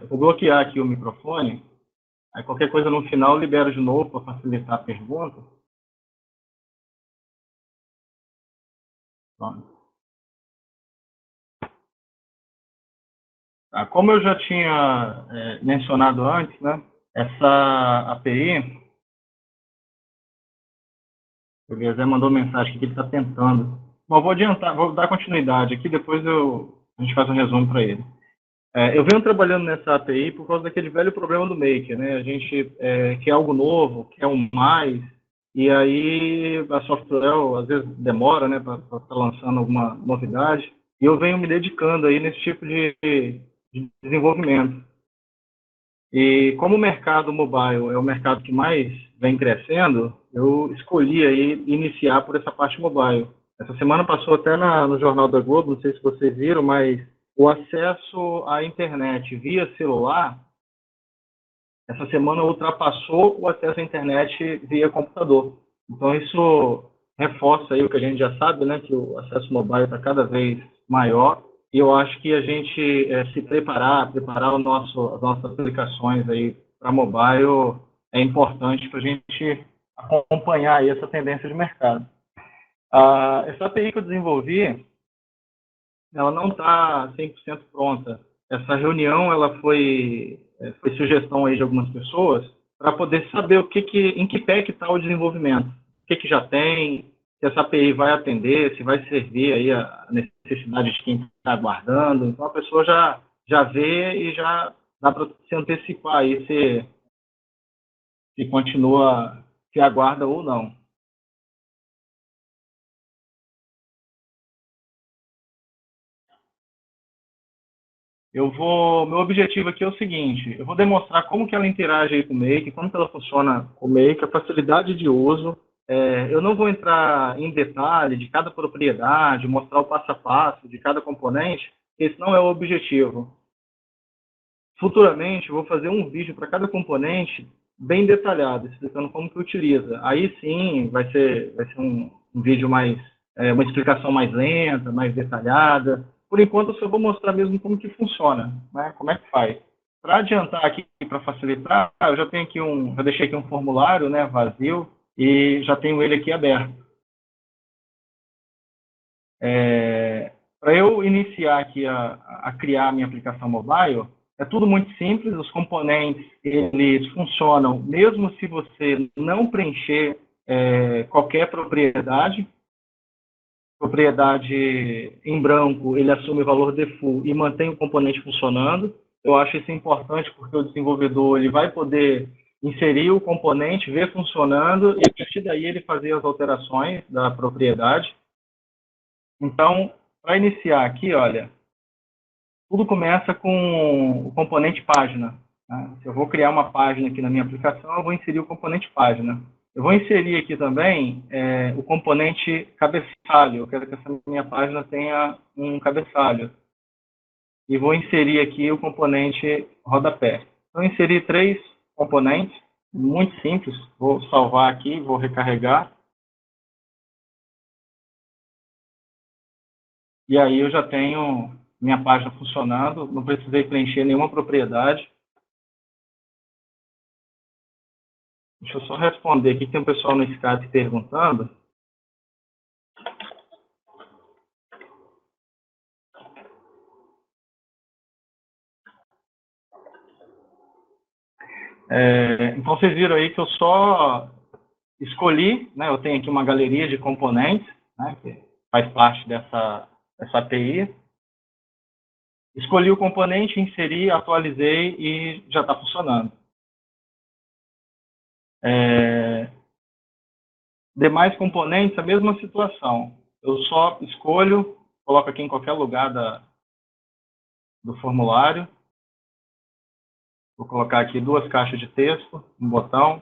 Vou bloquear aqui o microfone, aí qualquer coisa no final eu libero de novo para facilitar a pergunta. Pronto. Como eu já tinha mencionado antes, né, essa API, o Guilherme mandou mensagem aqui que ele está tentando. Bom, vou adiantar, vou dar continuidade aqui, depois a gente faz um resumo para ele. Eu venho trabalhando nessa API por causa daquele velho problema do Maker, né? A gente quer algo novo, quer um mais, e aí a software às vezes demora, né, para estar lançando alguma novidade, e eu venho me dedicando aí nesse tipo de desenvolvimento. E como o mercado mobile é o mercado que mais vem crescendo, eu escolhi aí iniciar por essa parte mobile. Essa semana passou até no Jornal da Globo, não sei se vocês viram, mas o acesso à internet via celular, essa semana ultrapassou o acesso à internet via computador. Então isso reforça aí o que a gente já sabe, né, que o acesso mobile está cada vez maior. E eu acho que a gente se preparar as nossas aplicações aí para mobile é importante para a gente acompanhar aí essa tendência de mercado. Essa API que eu desenvolvi, ela não está 100% pronta. Essa reunião ela foi sugestão aí de algumas pessoas para poder saber em que pé que está o desenvolvimento, o que já tem, se essa API vai atender, se vai servir aí a necessidade de quem está aguardando. Então a pessoa já vê e já dá para se antecipar aí se continua, se aguarda ou não. Meu objetivo aqui é o seguinte, eu vou demonstrar como que ela interage aí com o Make, como que ela funciona com o Make, a facilidade de uso. Eu não vou entrar em detalhe de cada propriedade, mostrar o passo a passo de cada componente, esse não é o objetivo. Futuramente, eu vou fazer um vídeo para cada componente bem detalhado, explicando como que utiliza. Aí sim, vai ser um vídeo mais, uma explicação mais lenta, mais detalhada. Por enquanto, eu só vou mostrar mesmo como que funciona, né? Como é que faz. Para adiantar aqui, para facilitar, eu já tenho aqui já deixei aqui um formulário, né, vazio, e já tenho ele aqui aberto. Para eu iniciar aqui a criar a minha aplicação mobile, é tudo muito simples, os componentes, eles funcionam mesmo se você não preencher qualquer propriedade. Propriedade em branco, ele assume o valor default e mantém o componente funcionando. Eu acho isso importante porque o desenvolvedor ele vai poder inserir o componente, ver funcionando e a partir daí ele fazer as alterações da propriedade. Então, para iniciar aqui, olha, tudo começa com o componente página. Tá? Se eu vou criar uma página aqui na minha aplicação, eu vou inserir o componente página. Eu vou inserir aqui também o componente cabeçalho. Eu quero que essa minha página tenha um cabeçalho. E vou inserir aqui o componente rodapé. Então, inserir 3 componentes, muito simples. Vou salvar aqui, vou recarregar. E aí eu já tenho minha página funcionando, não precisei preencher nenhuma propriedade. Deixa eu só responder aqui, tem um pessoal no Skype perguntando. Então, vocês viram aí que eu só escolhi, né, eu tenho aqui uma galeria de componentes, né, que faz parte dessa API. Escolhi o componente, inseri, atualizei e já está funcionando. Demais componentes, a mesma situação. Eu só escolho, coloco aqui em qualquer lugar do formulário. Vou colocar aqui 2 caixas de texto, um botão.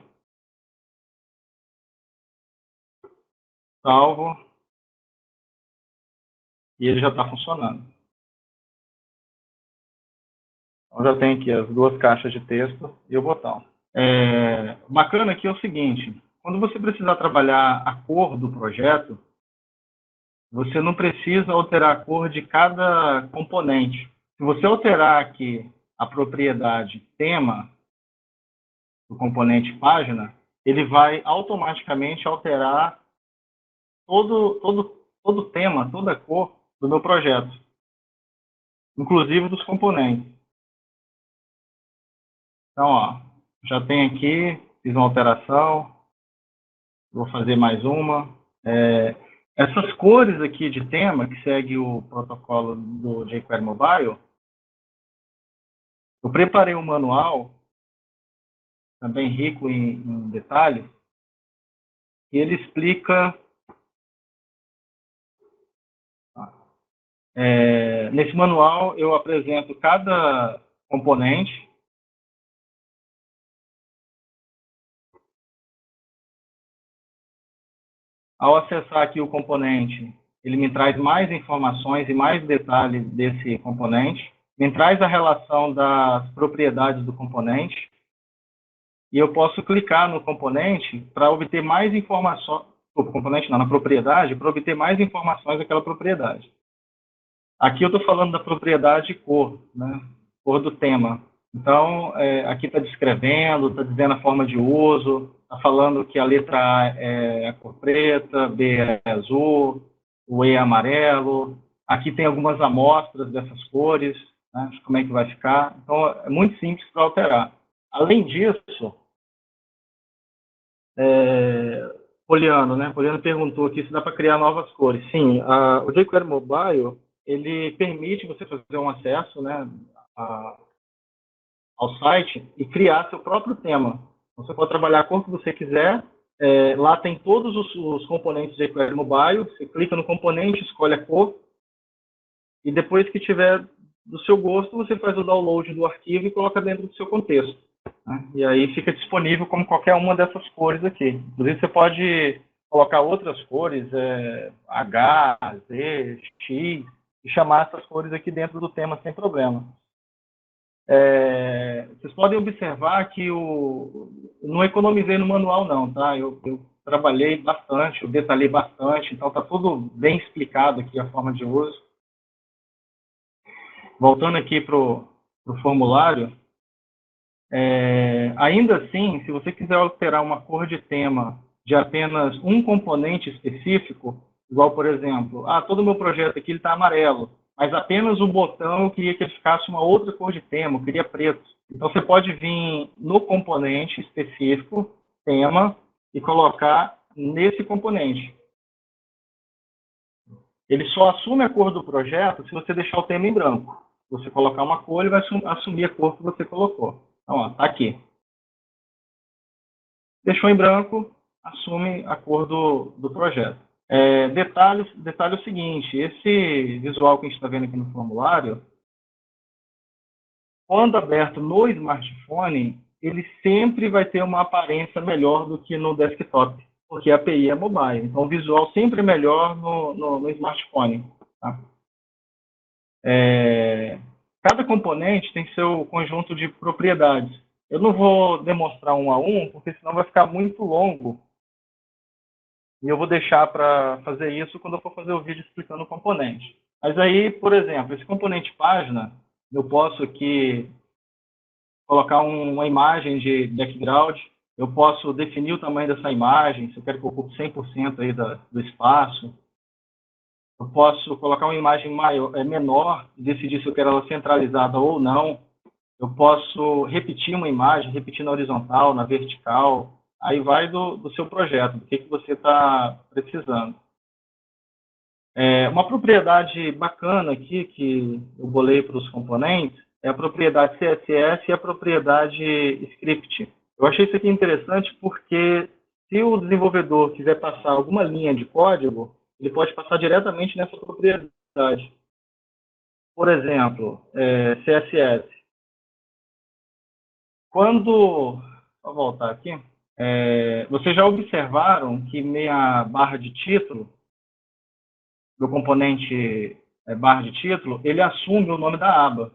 Salvo. E ele já está funcionando. Então, já tem aqui as 2 caixas de texto e o botão. Bacana aqui é o seguinte, quando você precisar trabalhar a cor do projeto, você não precisa alterar a cor de cada componente. Se você alterar aqui a propriedade tema do componente página, ele vai automaticamente alterar todo o tema, toda a cor do meu projeto, inclusive dos componentes. Então, ó, já tem aqui, fiz uma alteração, vou fazer mais uma. Essas cores aqui de tema, que segue o protocolo do jQuery Mobile, eu preparei um manual, também rico em detalhes, e ele explica... nesse manual, eu apresento cada componente. Ao acessar aqui o componente, ele me traz mais informações e mais detalhes desse componente, me traz a relação das propriedades do componente, e eu posso clicar no componente para obter mais informações, na propriedade, para obter mais informações daquela propriedade. Aqui eu estou falando da propriedade cor, né? Cor do tema. Então, aqui está descrevendo, está dizendo a forma de uso, está falando que a letra A é a cor preta, B é azul, o E é amarelo. Aqui tem algumas amostras dessas cores, né, como é que vai ficar. Então, é muito simples para alterar. Além disso, Poliano, né? Poliano perguntou aqui se dá para criar novas cores. Sim, o jQuery Mobile, ele permite você fazer um acesso, né, ao site e criar seu próprio tema. Você pode trabalhar a cor que você quiser. Lá tem todos os componentes de jQuery Mobile. Você clica no componente, escolhe a cor, e depois que tiver do seu gosto, você faz o download do arquivo e coloca dentro do seu contexto, né? E aí fica disponível como qualquer uma dessas cores aqui. Inclusive, você pode colocar outras cores, H, Z, X, e chamar essas cores aqui dentro do tema sem problema. Vocês podem observar que não economizei no manual, não, tá? Eu trabalhei bastante, eu detalhei bastante, então está tudo bem explicado aqui a forma de uso. Voltando aqui para o formulário, ainda assim, se você quiser alterar uma cor de tema de apenas um componente específico, igual, por exemplo, todo o meu projeto aqui está amarelo, mas apenas o botão eu queria que ele ficasse uma outra cor de tema, eu queria preto. Então, você pode vir no componente específico, tema, e colocar nesse componente. Ele só assume a cor do projeto se você deixar o tema em branco. Se você colocar uma cor, ele vai assumir a cor que você colocou. Então, está aqui. Deixou em branco, assume a cor do projeto. Detalhe o seguinte, esse visual que a gente está vendo aqui no formulário, quando aberto no smartphone, ele sempre vai ter uma aparência melhor do que no desktop, porque a API é mobile. Então, o visual sempre é melhor no smartphone. Tá? Cada componente tem seu conjunto de propriedades. Eu não vou demonstrar um a um, porque senão vai ficar muito longo. E eu vou deixar para fazer isso quando eu for fazer o vídeo explicando o componente. Mas aí, por exemplo, esse componente página, eu posso aqui colocar uma imagem de background, eu posso definir o tamanho dessa imagem, se eu quero que ocupe 100% aí do espaço. Eu posso colocar uma imagem menor, decidir se eu quero ela centralizada ou não. Eu posso repetir uma imagem, repetir na horizontal, na vertical. Aí vai do seu projeto, do que você está precisando. Uma propriedade bacana aqui, que eu bolei para os componentes, é a propriedade CSS e a propriedade script. Eu achei isso aqui interessante porque se o desenvolvedor quiser passar alguma linha de código, ele pode passar diretamente nessa propriedade. Por exemplo, CSS. Vou voltar aqui. Vocês já observaram que meia barra de título, do componente barra de título, ele assume o nome da aba.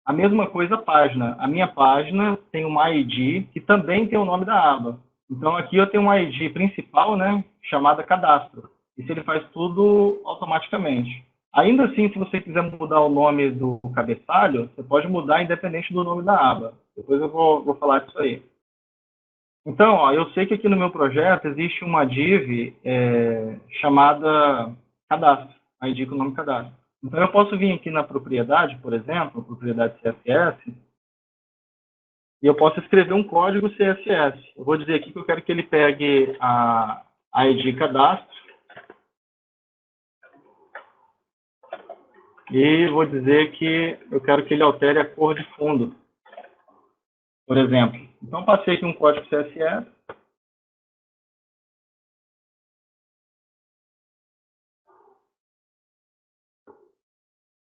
A mesma coisa a página. A minha página tem uma ID que também tem o nome da aba. Então, aqui eu tenho uma ID principal, né, chamada cadastro. Isso ele faz tudo automaticamente. Ainda assim, se você quiser mudar o nome do cabeçalho, você pode mudar independente do nome da aba. Depois eu vou falar disso aí. Então, ó, eu sei que aqui no meu projeto existe uma div chamada cadastro. Aí indica o nome cadastro. Então, eu posso vir aqui na propriedade, por exemplo, propriedade CSS, e eu posso escrever um código CSS. Eu vou dizer aqui que eu quero que ele pegue a ID cadastro e vou dizer que eu quero que ele altere a cor de fundo, por exemplo. Então, passei aqui um código CSS.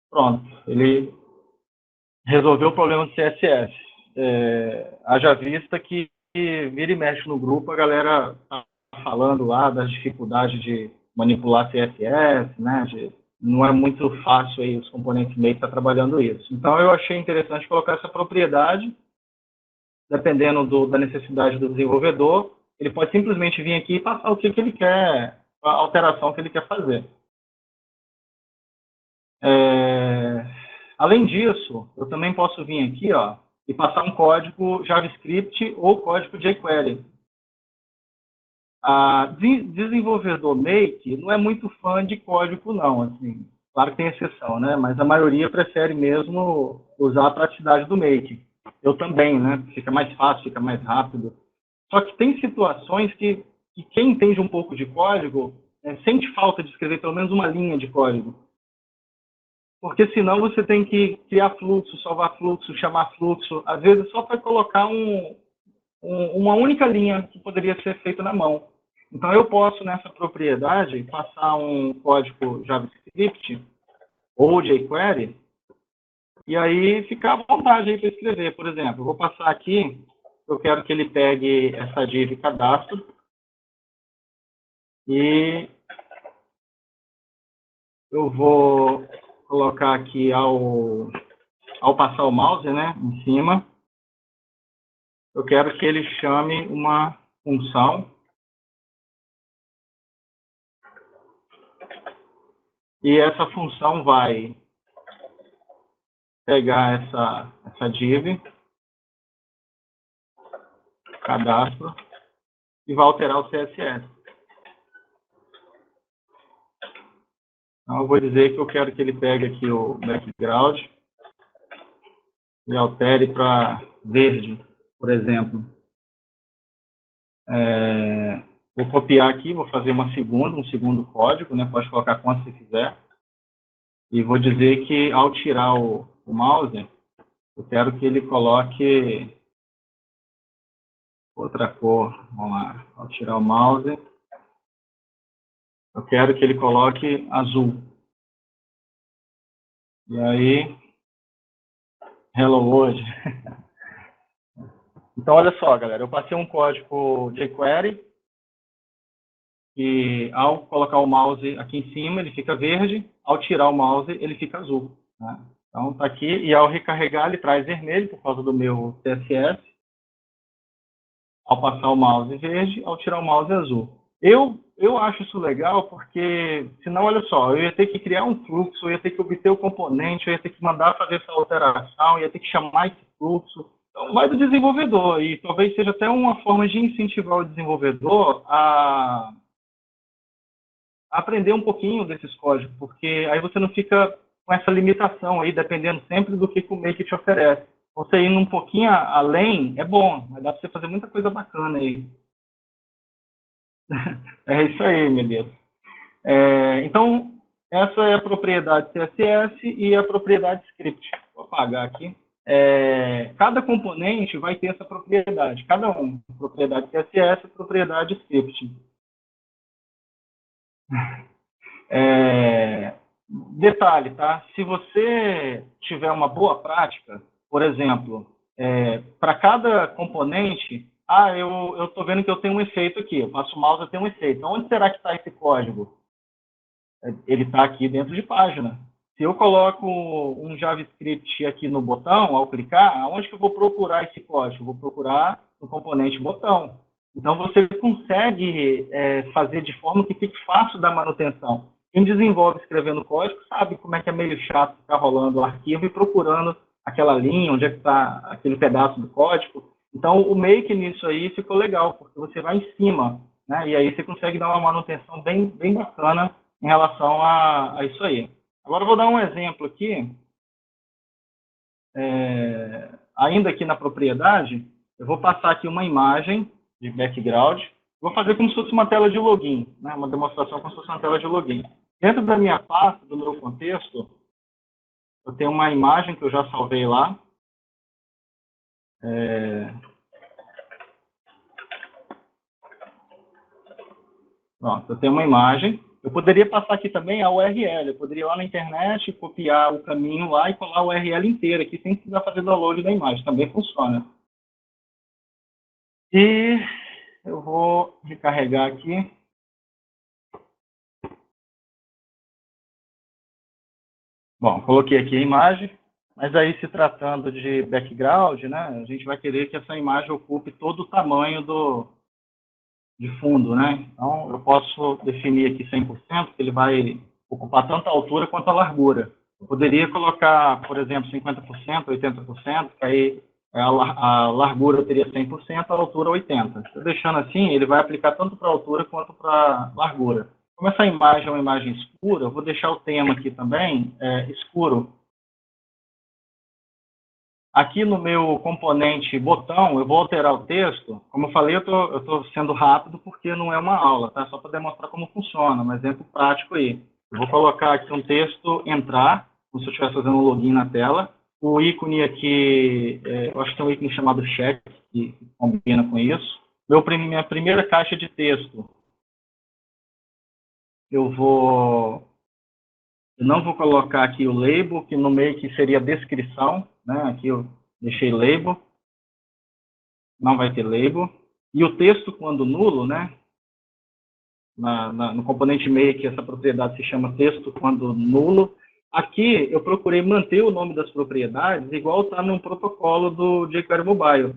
Pronto, ele resolveu o problema do CSS. Haja vista que vira e mexe no grupo, a galera tá falando lá das dificuldades de manipular CSS, né? Não é muito fácil aí os componentes meio estar trabalhando isso. Então, eu achei interessante colocar essa propriedade, dependendo da necessidade do desenvolvedor, ele pode simplesmente vir aqui e passar o que ele quer, a alteração que ele quer fazer. Além disso, eu também posso vir aqui, ó, e passar um código JavaScript ou código jQuery. Desenvolvedor Make não é muito fã de código, não. Assim, claro que tem exceção, né? Mas a maioria prefere mesmo usar a praticidade do Make. Eu também, né? Fica mais fácil, fica mais rápido. Só que tem situações que quem entende um pouco de código sente falta de escrever pelo menos uma linha de código. Porque senão você tem que criar fluxo, salvar fluxo, chamar fluxo. Às vezes só para colocar uma única linha que poderia ser feita na mão. Então eu posso, nessa propriedade, passar um código JavaScript ou jQuery e aí ficar à vontade aí para escrever. Por exemplo, eu vou passar aqui, eu quero que ele pegue essa div cadastro e eu vou colocar aqui ao passar o mouse, né, em cima, eu quero que ele chame uma função e essa função vai pegar essa div, cadastro, e vai alterar o CSS. Então, eu vou dizer que eu quero que ele pegue aqui o background e altere para verde, por exemplo. Vou copiar aqui, vou fazer um segundo código, né? Pode colocar quanto você quiser. E vou dizer que ao tirar o mouse, eu quero que ele coloque outra cor. Vamos lá. Ao tirar o mouse, eu quero que ele coloque azul. E aí, hello world. Então, olha só, galera. Eu passei um código jQuery e ao colocar o mouse aqui em cima, ele fica verde. Ao tirar o mouse, ele fica azul. Né? Então, está aqui. E ao recarregar, ele traz vermelho por causa do meu CSS. Ao passar o mouse verde, ao tirar o mouse azul. Eu acho isso legal porque, senão, olha só, eu ia ter que criar um fluxo, eu ia ter que obter o componente, eu ia ter que mandar fazer essa alteração, eu ia ter que chamar esse fluxo. Então, vai do desenvolvedor e talvez seja até uma forma de incentivar o desenvolvedor a aprender um pouquinho desses códigos, porque aí você não fica com essa limitação aí, dependendo sempre do que o Make te oferece. Você indo um pouquinho além é bom, mas dá para você fazer muita coisa bacana aí. É isso aí, beleza. Então, essa é a propriedade CSS e a propriedade script. Vou apagar aqui. Cada componente vai ter essa propriedade, cada um. Propriedade CSS e propriedade script. Detalhe, tá? Se você tiver uma boa prática, por exemplo, para cada componente, eu estou vendo que eu tenho um efeito aqui, eu passo o mouse, eu tenho um efeito. Onde será que está esse código? Ele está aqui dentro de página. Se eu coloco um JavaScript aqui no botão, ao clicar, aonde que eu vou procurar esse código? Eu vou procurar no componente botão. Então, você consegue fazer de forma que fique fácil da manutenção. Quem desenvolve escrevendo código sabe como é que é meio chato ficar rolando o arquivo e procurando aquela linha, onde é que está aquele pedaço do código. Então, o Make nisso aí ficou legal, porque você vai em cima, né? E aí você consegue dar uma manutenção bem bacana em relação a isso aí. Agora, eu vou dar um exemplo aqui. Ainda aqui na propriedade, eu vou passar aqui uma imagem de background. Vou fazer como se fosse uma tela de login, né? Uma demonstração como se fosse uma tela de login. Dentro da minha pasta, do meu contexto, eu tenho uma imagem que eu já salvei lá. Pronto, eu tenho uma imagem. Eu poderia passar aqui também a URL. Eu poderia ir lá na internet, copiar o caminho lá e colar a URL inteira aqui, sem precisar fazer download da imagem. Também funciona. E eu vou recarregar aqui. Bom, coloquei aqui a imagem, mas aí se tratando de background, né, a gente vai querer que essa imagem ocupe todo o tamanho de fundo, né? Então, eu posso definir aqui 100%, que ele vai ocupar tanto a altura quanto a largura. Eu poderia colocar, por exemplo, 50%, 80%, que aí a largura teria 100%, a altura 80%. Estou deixando assim, ele vai aplicar tanto para a altura quanto para a largura. Como essa imagem é uma imagem escura, eu vou deixar o tema aqui também escuro. Aqui no meu componente botão, eu vou alterar o texto. Como eu falei, eu estou sendo rápido porque não é uma aula, tá? Só para demonstrar como funciona, um exemplo prático aí. Eu vou colocar aqui um texto entrar, como se eu estivesse fazendo um login na tela. O ícone aqui, eu acho que tem um ícone chamado check, que combina com isso. Minha primeira caixa de texto, eu não vou colocar aqui o label, que no meio que seria a descrição, né? Aqui eu deixei label. Não vai ter label. E o texto, quando nulo, né, no componente make, essa propriedade se chama texto quando nulo. Aqui, eu procurei manter o nome das propriedades igual está no protocolo do jQuery Mobile.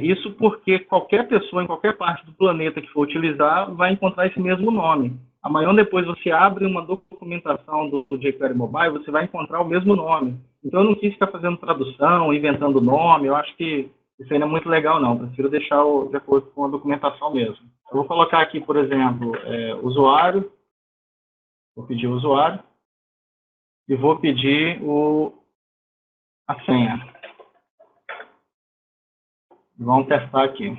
Isso porque qualquer pessoa em qualquer parte do planeta que for utilizar vai encontrar esse mesmo nome. Amanhã, depois, você abre uma documentação do jQuery Mobile, você vai encontrar o mesmo nome. Então, eu não quis ficar fazendo tradução, inventando nome. Eu acho que isso aí não é muito legal, não. Prefiro deixar de acordo com a documentação mesmo. Eu vou colocar aqui, por exemplo, usuário. Vou pedir o usuário. E vou pedir a senha. Vamos testar aqui.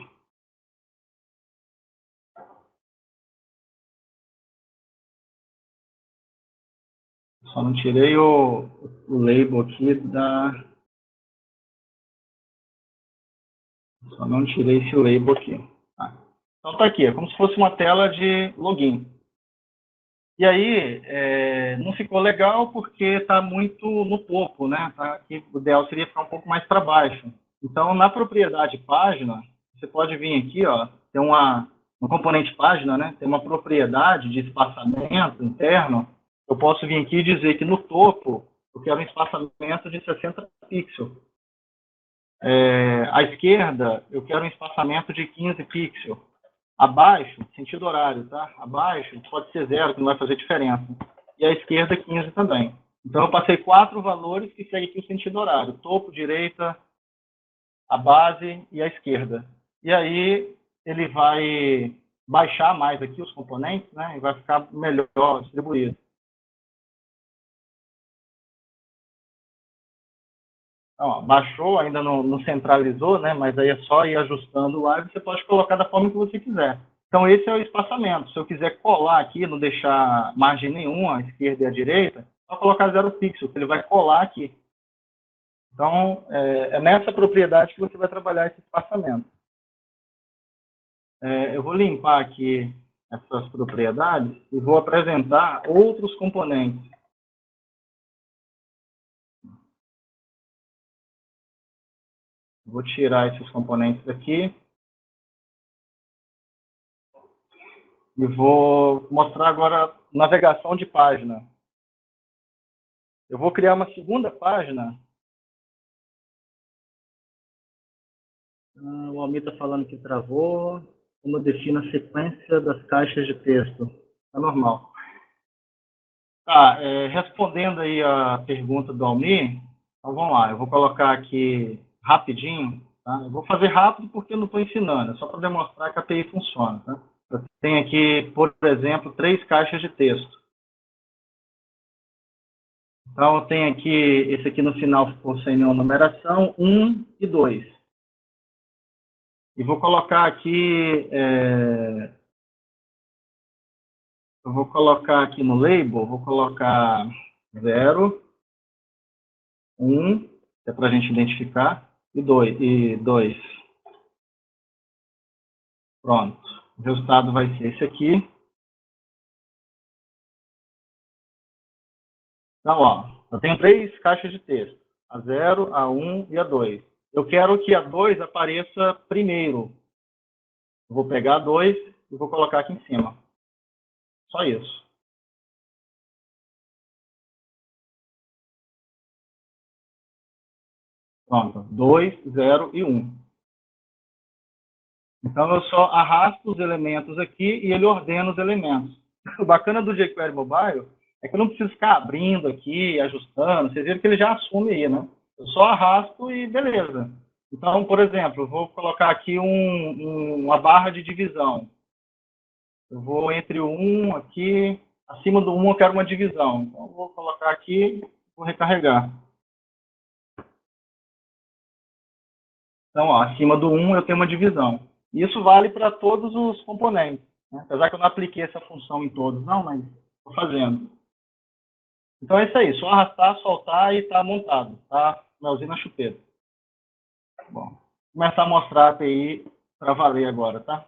Só não tirei o label aqui Só não tirei esse label aqui. Tá. Então tá aqui, é como se fosse uma tela de login. E aí, não ficou legal porque está muito no topo, né? Tá aqui, o ideal seria ficar um pouco mais para baixo. Então, na propriedade página, você pode vir aqui, ó, tem um componente página, né? Tem uma propriedade de espaçamento interno. Eu posso vir aqui e dizer que no topo eu quero um espaçamento de 60 pixels. À esquerda, eu quero um espaçamento de 15 pixels. Abaixo, sentido horário, tá? Abaixo pode ser 0, que não vai fazer diferença. E à esquerda, 15 também. Então, eu passei 4 valores que seguem aqui o sentido horário. Topo, direita, a base e a esquerda. E aí, ele vai baixar mais aqui os componentes, né? E vai ficar melhor distribuído. Então, ó, baixou, ainda não centralizou, né? Mas aí é só ir ajustando lá e você pode colocar da forma que você quiser. Então, esse é o espaçamento. Se eu quiser colar aqui, não deixar margem nenhuma, à esquerda e à direita, é só colocar 0 pixel, que ele vai colar aqui. Então, é nessa propriedade que você vai trabalhar esse espaçamento. Eu vou limpar aqui essas propriedades e vou apresentar outros componentes. Vou tirar esses componentes aqui e vou mostrar agora navegação de página. Eu vou criar uma segunda página. O Almir está falando que travou. Como eu defino a sequência das caixas de texto? É normal. Tá, respondendo aí a pergunta do Almir, então vamos lá, eu vou colocar aqui rapidinho, tá? Eu vou fazer rápido porque eu não estou ensinando, é só para demonstrar que a API funciona, tá? Eu tenho aqui, por exemplo, 3 caixas de texto. Então, eu tenho aqui, esse aqui no final ficou sem nenhuma numeração, 1 e 2. E vou colocar aqui, eu vou colocar aqui no label, vou colocar 0, 1, que é para a gente identificar, e 2. Pronto. O resultado vai ser esse aqui. Então, ó, eu tenho 3 caixas de texto. A 0, a 1 e a 2. Eu quero que a 2 apareça primeiro. Eu vou pegar a 2 e vou colocar aqui em cima. Só isso. Pronto. 2, 0 e 1. Então, eu só arrasto os elementos aqui e ele ordena os elementos. O bacana do jQuery Mobile é que eu não preciso ficar abrindo aqui, ajustando. Vocês viram que ele já assume aí, né? Eu só arrasto e beleza. Então, por exemplo, eu vou colocar aqui uma barra de divisão. Eu vou entre o 1 aqui, acima do 1 eu quero uma divisão. Então, eu vou colocar aqui, vou recarregar. Então, ó, acima do 1 eu tenho uma divisão. Isso vale para todos os componentes, né? Apesar que eu não apliquei essa função em todos, não, mas estou fazendo. Então é isso aí, só arrastar, soltar e está montado, tá? Melzinho na chupeta. Bom, vou começar a mostrar a API para valer agora, tá?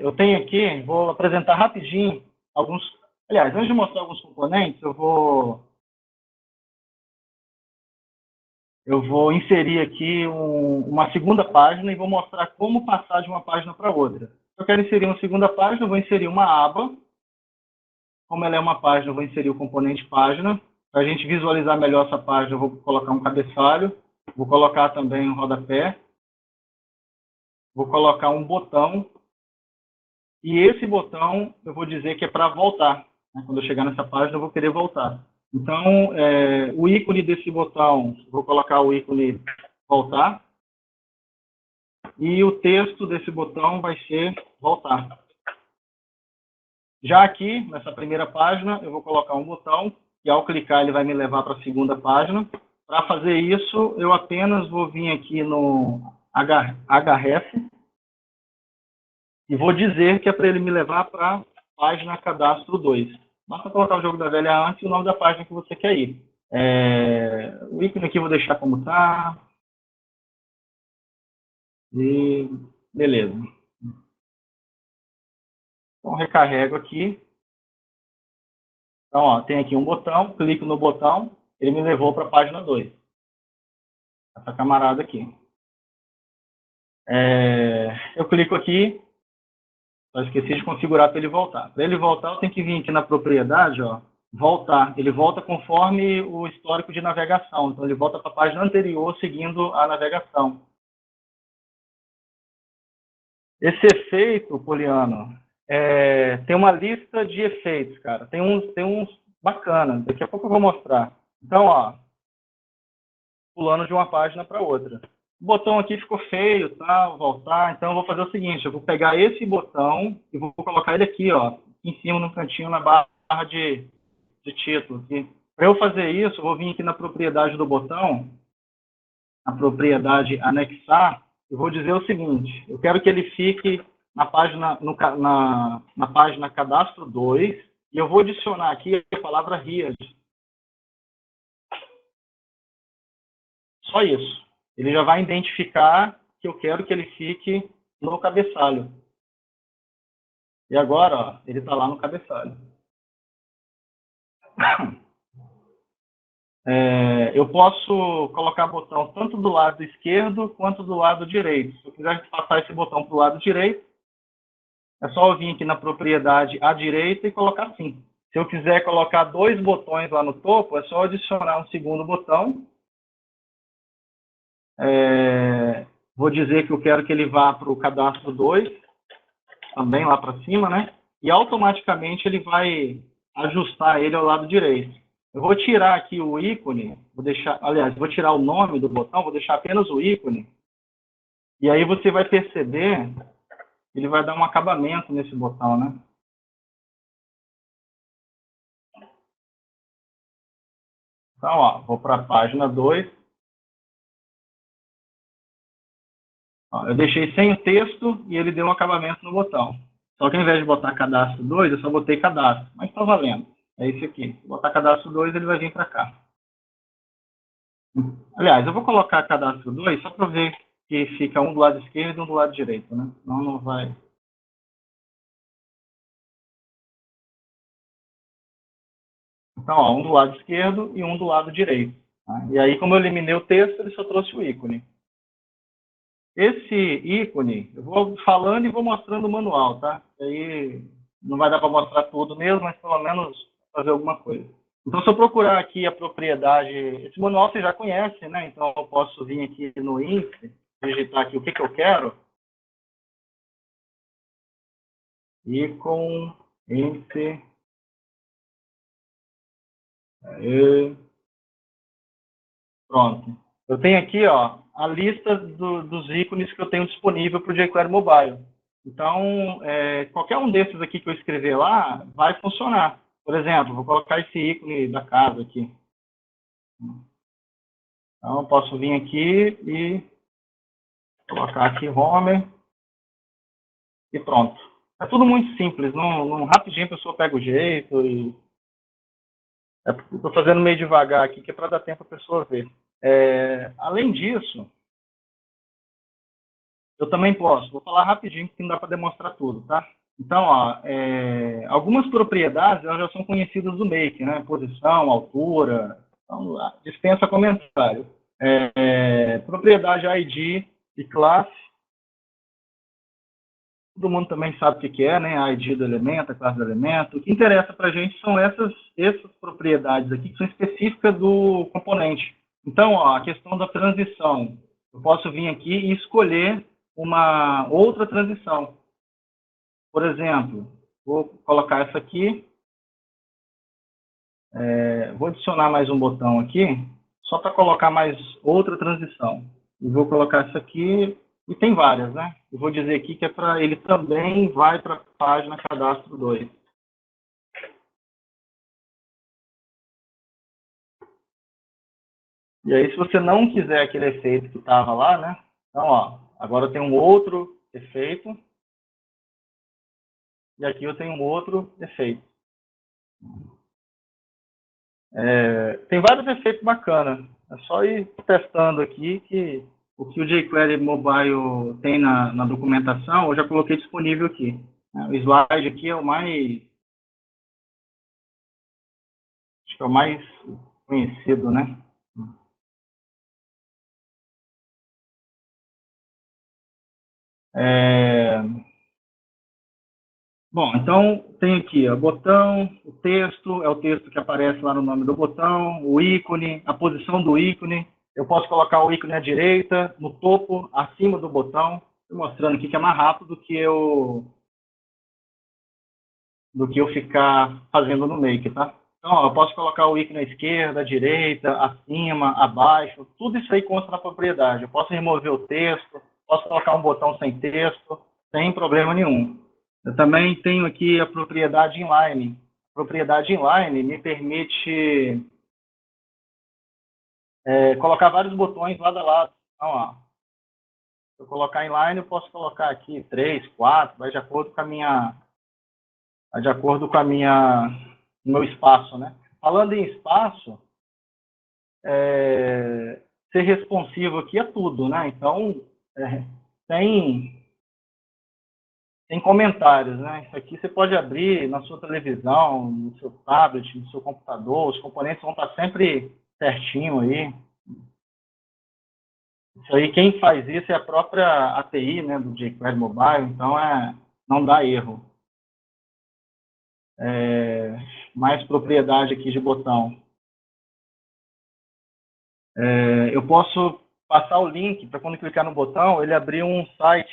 Eu tenho aqui, vou apresentar rapidinho alguns... Aliás, antes de mostrar alguns componentes, eu vou inserir aqui uma segunda página e vou mostrar como passar de uma página para outra. Se eu quero inserir uma segunda página, eu vou inserir uma aba. Como ela é uma página, eu vou inserir o componente página. Para a gente visualizar melhor essa página, eu vou colocar um cabeçalho, vou colocar também um rodapé, vou colocar um botão, e esse botão eu vou dizer que é para voltar. Quando eu chegar nessa página, eu vou querer voltar. Então, o ícone desse botão, vou colocar o ícone voltar, e o texto desse botão vai ser voltar. Já aqui, nessa primeira página, eu vou colocar um botão, e ao clicar ele vai me levar para a segunda página. Para fazer isso, eu apenas vou vir aqui no href, e vou dizer que é para ele me levar para a página cadastro 2. Basta colocar o jogo da velha antes e o nome da página que você quer ir. O ícone aqui eu vou deixar como está. E beleza. Então, recarrego aqui. Então, ó, tem aqui um botão, clico no botão, ele me levou para a página 2. Essa camarada aqui. Eu clico aqui, só esqueci de configurar para ele voltar. Para ele voltar, eu tenho que vir aqui na propriedade, ó, voltar. Ele volta conforme o histórico de navegação. Então, ele volta para a página anterior, seguindo a navegação. Esse efeito, Poliano, tem uma lista de efeitos, cara. Tem uns bacanas. Daqui a pouco eu vou mostrar. Então, ó, pulando de uma página para outra. O botão aqui ficou feio, tá? Voltar. Então, eu vou fazer o seguinte, eu vou pegar esse botão e vou colocar ele aqui, ó, em cima, no cantinho, na barra de título. Para eu fazer isso, eu vou vir aqui na propriedade do botão, na propriedade anexar, eu vou dizer o seguinte, eu quero que ele fique na página, na página cadastro 2, e eu vou adicionar aqui a palavra read. Só isso. Ele já vai identificar que eu quero que ele fique no cabeçalho. E agora, ó, ele está lá no cabeçalho. Eu posso colocar botão tanto do lado esquerdo quanto do lado direito. Se eu quiser passar esse botão para o lado direito, é só eu vir aqui na propriedade à direita e colocar assim. Se eu quiser colocar 2 botões lá no topo, é só adicionar um segundo botão. Vou dizer que eu quero que ele vá para o cadastro 2, também lá para cima, né? E automaticamente ele vai ajustar ele ao lado direito. Eu vou tirar aqui o ícone, vou deixar, aliás, vou tirar o nome do botão, vou deixar apenas o ícone, e aí você vai perceber que ele vai dar um acabamento nesse botão, né? Então, ó, vou para a página 2. Ó, eu deixei sem o texto e ele deu um acabamento no botão. Só que ao invés de botar cadastro 2, eu só botei cadastro. Mas está valendo. É esse aqui. Se botar cadastro 2, ele vai vir para cá. Aliás, eu vou colocar cadastro 2 só para ver que fica um do lado esquerdo e um do lado direito, né? Senão não vai. Então, ó, um do lado esquerdo e um do lado direito. Tá? E aí, como eu eliminei o texto, ele só trouxe o ícone. Esse ícone, eu vou falando e vou mostrando o manual, tá? Aí não vai dar para mostrar tudo mesmo, mas pelo menos fazer alguma coisa. Então, se eu procurar aqui a propriedade, esse manual você já conhece, né? Então, eu posso vir aqui no INSE, digitar aqui o que eu quero, ícone, INSE, pronto. Eu tenho aqui, ó, a lista dos ícones que eu tenho disponível para o jQuery Mobile. Então, qualquer um desses aqui que eu escrever lá vai funcionar. Por exemplo, vou colocar esse ícone da casa aqui. Então, eu posso vir aqui e colocar aqui Homer e pronto. É tudo muito simples. Rapidinho a pessoa pega o jeito e... Estou fazendo meio devagar aqui, que é para dar tempo a pessoa ver. Além disso, eu também posso. Vou falar rapidinho, porque não dá para demonstrar tudo, tá? Então, ó, algumas propriedades elas já são conhecidas do Make, né? Posição, altura, então, dispensa comentário. Propriedade ID e classe, todo mundo também sabe o que é, né? A ID do elemento, a classe do elemento. O que interessa para a gente são essas propriedades aqui que são específicas do componente. Então, ó, a questão da transição. Eu posso vir aqui e escolher uma outra transição. Por exemplo, vou colocar essa aqui, vou adicionar mais um botão aqui, só para colocar mais outra transição. E vou colocar essa aqui, e tem várias, né? Eu vou dizer aqui que é para ele também vai para a página cadastro 2. E aí, se você não quiser aquele efeito que estava lá, né? Então, ó, agora tem um outro efeito, e aqui eu tenho um outro efeito. Tem vários efeitos bacanas. É só ir testando aqui que o que o jQuery Mobile tem na documentação, eu já coloquei disponível aqui. O slide aqui é o mais, acho que é o mais conhecido, né? É... Bom, então tem aqui o botão, o texto, é o texto que aparece lá no nome do botão, o ícone, a posição do ícone. Eu posso colocar o ícone à direita, no topo, acima do botão. Estou mostrando aqui que é mais rápido do que eu ficar fazendo no Make, tá? Então, ó, eu posso colocar o ícone à esquerda, à direita, acima, abaixo, tudo isso aí consta na propriedade. Eu posso remover o texto, posso colocar um botão sem texto, sem problema nenhum. Eu também tenho aqui a propriedade inline. A propriedade inline me permite colocar vários botões lado a lado. Então, ó, se eu colocar inline, eu posso colocar aqui 3, 4, vai de acordo com a minha meu espaço, né? Falando em espaço, ser responsivo aqui é tudo, né? Então, tem comentários, né? Isso aqui você pode abrir na sua televisão, no seu tablet, no seu computador, os componentes vão estar sempre certinho aí. Isso aí, quem faz isso é a própria API, né, do jQuery Mobile, então não dá erro. Mais propriedade aqui de botão. Eu posso passar o link para quando clicar no botão, ele abrir um site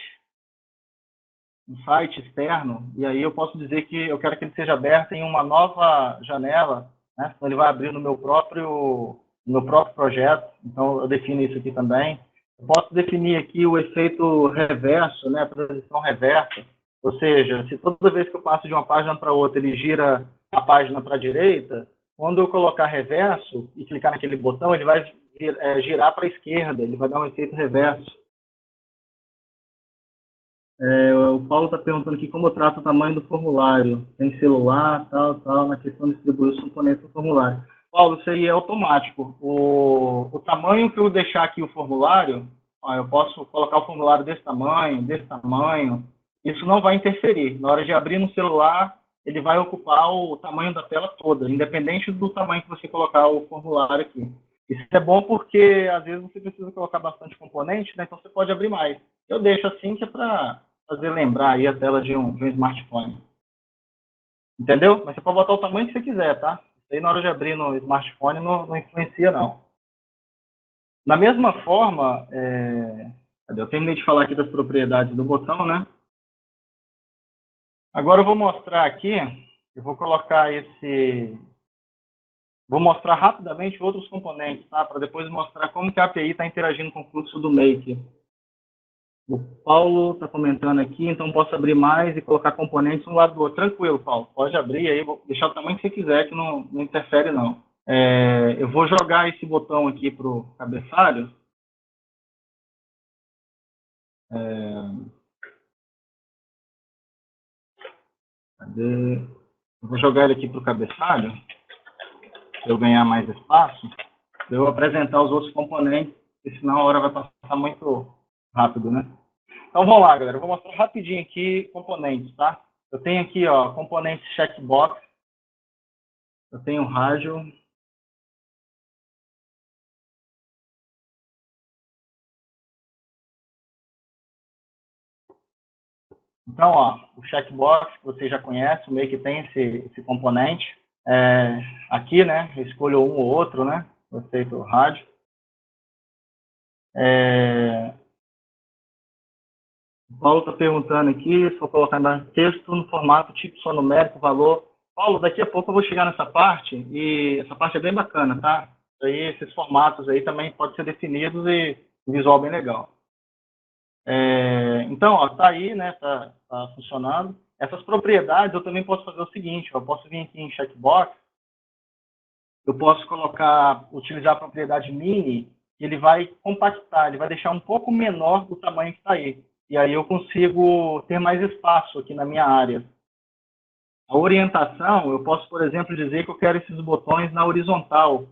um site externo, e aí eu posso dizer que eu quero que ele seja aberto em uma nova janela, né? Então ele vai abrir no meu próprio projeto, então eu defino isso aqui também. Eu posso definir aqui o efeito reverso, né? A transição reversa, ou seja, se toda vez que eu passo de uma página para outra ele gira a página para a direita, quando eu colocar reverso e clicar naquele botão, ele vai girar para a esquerda, ele vai dar um efeito reverso. O Paulo está perguntando aqui como eu trato o tamanho do formulário. Tem celular, tal, na questão de distribuir os componentes do formulário. Paulo, isso aí é automático. O tamanho que eu deixar aqui o formulário, eu posso colocar o formulário desse tamanho. Isso não vai interferir. Na hora de abrir no celular, ele vai ocupar o tamanho da tela toda, independente do tamanho que você colocar o formulário aqui. Isso é bom porque, às vezes, você precisa colocar bastante componente, né? Então você pode abrir mais. Eu deixo assim que é para fazer lembrar aí a tela de um smartphone. Entendeu? Mas você pode botar o tamanho que você quiser, tá? Isso aí na hora de abrir no smartphone não influencia, não. Da mesma forma, eu terminei de falar aqui das propriedades do botão, né? Agora eu vou mostrar aqui, eu vou colocar vou mostrar rapidamente outros componentes, tá? Para depois mostrar como que a API está interagindo com o fluxo do Make. O Paulo está comentando aqui, então posso abrir mais e colocar componentes um lado do outro. Tranquilo, Paulo. Pode abrir aí, vou deixar o tamanho que você quiser, que não interfere, não. Eu vou jogar esse botão aqui para o cabeçalho. Cadê? Eu vou jogar ele aqui para o cabeçalho, para eu ganhar mais espaço. Eu vou apresentar os outros componentes, porque senão a hora vai passar muito rápido, né? Então vamos lá, galera. Eu vou mostrar rapidinho aqui componentes, tá? Eu tenho aqui, ó, componentes checkbox. Eu tenho rádio. Então, ó, o checkbox que você já conhece, meio que tem esse componente. Aqui, né, eu escolho um ou outro, né, eu aceito o rádio. O Paulo está perguntando aqui, se eu colocar texto no formato tipo só numérico, valor. Paulo, daqui a pouco eu vou chegar nessa parte, e essa parte é bem bacana, tá? Aí, esses formatos aí também podem ser definidos e um visual bem legal. Então, ó, tá aí, né, tá funcionando. Essas propriedades eu também posso fazer o seguinte, eu posso vir aqui em checkbox, eu posso utilizar a propriedade mini, e ele vai compactar, ele vai deixar um pouco menor do tamanho que está aí. E aí eu consigo ter mais espaço aqui na minha área. A orientação, eu posso, por exemplo, dizer que eu quero esses botões na horizontal.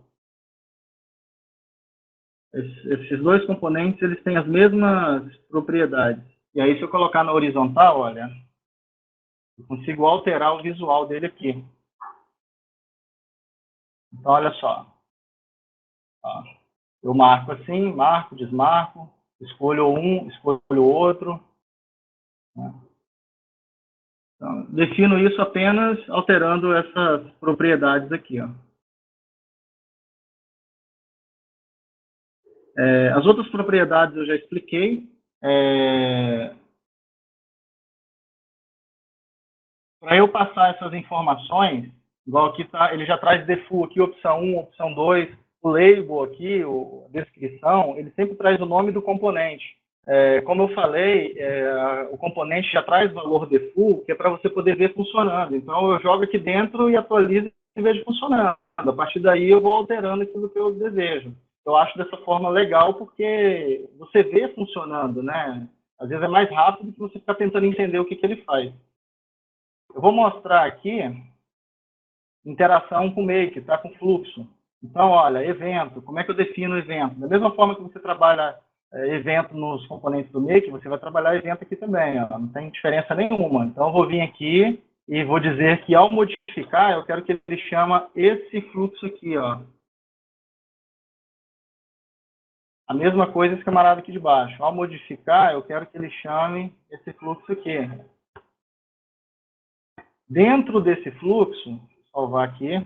Esses dois componentes, eles têm as mesmas propriedades. E aí, se eu colocar na horizontal, olha, eu consigo alterar o visual dele aqui. Então, olha só. Ó, eu marco assim, marco, desmarco, escolho um, escolho outro. Né? Então, defino isso apenas alterando essas propriedades aqui. Ó. As outras propriedades eu já expliquei. Para eu passar essas informações, igual aqui tá, ele já traz default aqui, opção 1, opção 2, o label aqui, a descrição, ele sempre traz o nome do componente. Como eu falei, o componente já traz valor default, que é para você poder ver funcionando. Então, eu jogo aqui dentro e atualizo e vejo funcionando. A partir daí, eu vou alterando aquilo que eu desejo. Eu acho dessa forma legal, porque você vê funcionando, né? Às vezes é mais rápido que você ficar tentando entender o que ele faz. Eu vou mostrar aqui interação com o Make, tá? Com fluxo. Então, olha, evento. Como é que eu defino o evento? Da mesma forma que você trabalha evento nos componentes do Make, você vai trabalhar evento aqui também. Ó. Não tem diferença nenhuma. Então, eu vou vir aqui e vou dizer que, ao modificar, eu quero que ele chama esse fluxo aqui. Ó. A mesma coisa esse camarada aqui de baixo. Ao modificar, eu quero que ele chame esse fluxo aqui. Dentro desse fluxo, vou salvar aqui.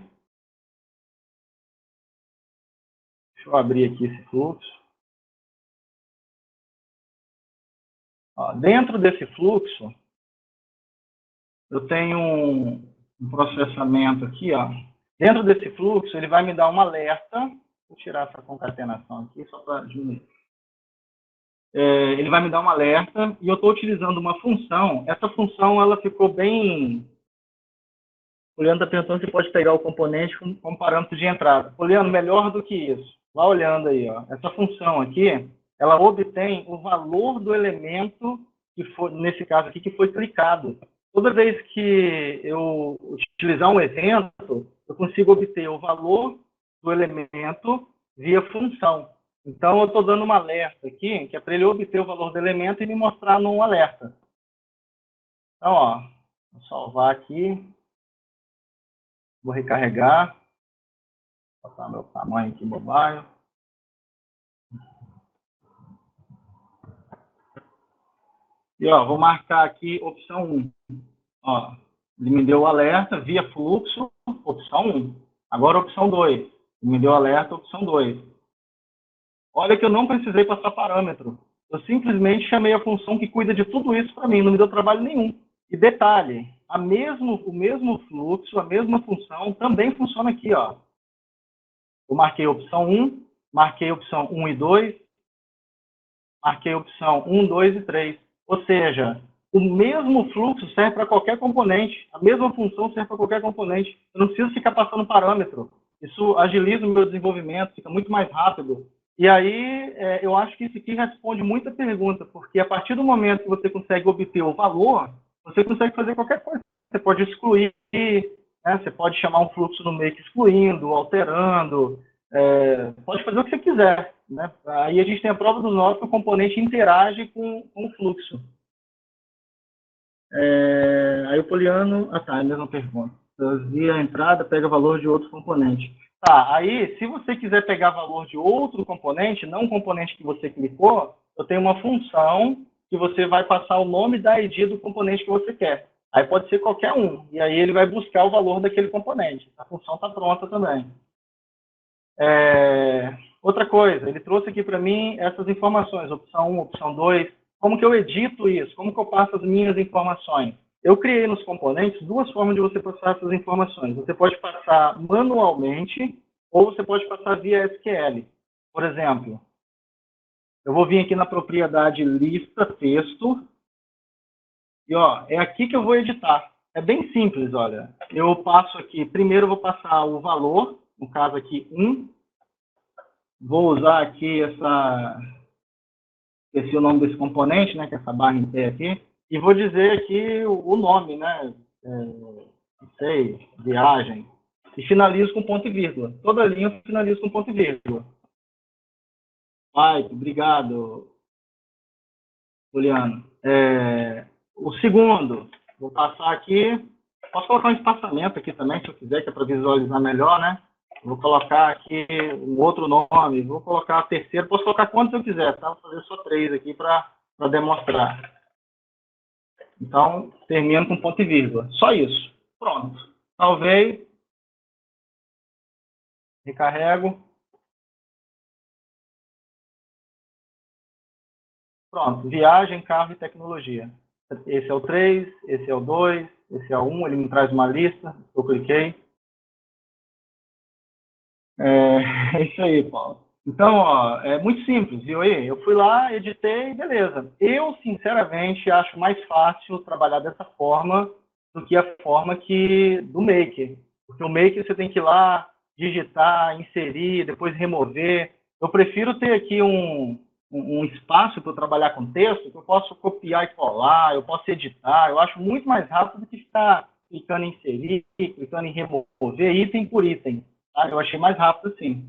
Deixa eu abrir aqui esse fluxo. Ó, dentro desse fluxo, eu tenho um processamento aqui, ó. Dentro desse fluxo, ele vai me dar um alerta. Vou tirar essa concatenação aqui, só para diminuir. Ele vai me dar um alerta e eu estou utilizando uma função. Essa função, ela ficou bem... O Leandro está perguntando se pode pegar o componente como parâmetro de entrada. Leandro, melhor do que isso. Vá olhando aí, ó. Essa função aqui, ela obtém o valor do elemento que foi, nesse caso aqui, que foi clicado. Toda vez que eu utilizar um evento, eu consigo obter o valor do elemento via função. Então, eu estou dando um alerta aqui, que é para ele obter o valor do elemento e me mostrar num alerta. Então, ó, vou salvar aqui. Vou recarregar. Vou botar meu tamanho aqui mobile. E, ó, vou marcar aqui opção 1. Ó, ele me deu o alerta via fluxo, opção 1. Agora, opção 2. Ele me deu alerta, opção 2. Olha que eu não precisei passar parâmetro. Eu simplesmente chamei a função que cuida de tudo isso para mim, não me deu trabalho nenhum. E detalhe, o mesmo fluxo, a mesma função também funciona aqui, ó. Eu marquei a opção 1, marquei a opção 1 e 2, marquei a opção 1, 2 e 3. Ou seja, o mesmo fluxo serve para qualquer componente, a mesma função serve para qualquer componente. Eu não preciso ficar passando parâmetro. Isso agiliza o meu desenvolvimento, fica muito mais rápido. E aí, eu acho que isso aqui responde muita pergunta, porque a partir do momento que você consegue obter o valor, você consegue fazer qualquer coisa. Você pode excluir, né? Você pode chamar um fluxo no make excluindo, alterando, pode fazer o que você quiser. Né? Aí a gente tem a prova do nó que o componente interage com o fluxo. Aí o poliano... Ah, tá, é a mesma pergunta. Via a entrada, pega valor de outro componente. Tá, aí, se você quiser pegar valor de outro componente, não o componente que você clicou, eu tenho uma função que você vai passar o nome da ID do componente que você quer. Aí pode ser qualquer um. E aí ele vai buscar o valor daquele componente. A função está pronta também. Outra coisa, ele trouxe aqui para mim essas informações, opção 1, opção 2. Como que eu edito isso? Como que eu passo as minhas informações? Eu criei nos componentes duas formas de você passar essas informações. Você pode passar manualmente ou você pode passar via SQL. Por exemplo, eu vou vir aqui na propriedade lista texto e ó, é aqui que eu vou editar. É bem simples, olha. Eu passo aqui, primeiro eu vou passar o valor, no caso aqui 1. Vou usar aqui esqueci o nome desse componente, né, que é essa barra em pé aqui, e vou dizer aqui o nome, né, não sei, viagem, e finalizo com ponto e vírgula. Toda linha eu finalizo com ponto e vírgula. Mike, obrigado, Juliano. O segundo, vou passar aqui, posso colocar um espaçamento aqui também, se eu quiser, que é para visualizar melhor, né? Vou colocar aqui um outro nome, vou colocar terceiro, posso colocar quantos eu quiser, tá? Vou fazer só 3 aqui para demonstrar. Então, termino com ponto e vírgula. Só isso. Pronto. Salvei. Recarrego. Pronto. Viagem, carro e tecnologia. Esse é o 3, esse é o 2, esse é o 1, ele me traz uma lista, eu cliquei. É isso aí, Paulo. Então, ó, é muito simples, viu aí? Eu fui lá, editei, beleza. Eu, sinceramente, acho mais fácil trabalhar dessa forma do que a forma do Maker. Porque o Maker você tem que ir lá, digitar, inserir, depois remover. Eu prefiro ter aqui um espaço para eu trabalhar com texto, que eu posso copiar e colar, eu posso editar. Eu acho muito mais rápido do que ficar clicando em inserir, clicando em remover, item por item. Tá? Eu achei mais rápido assim.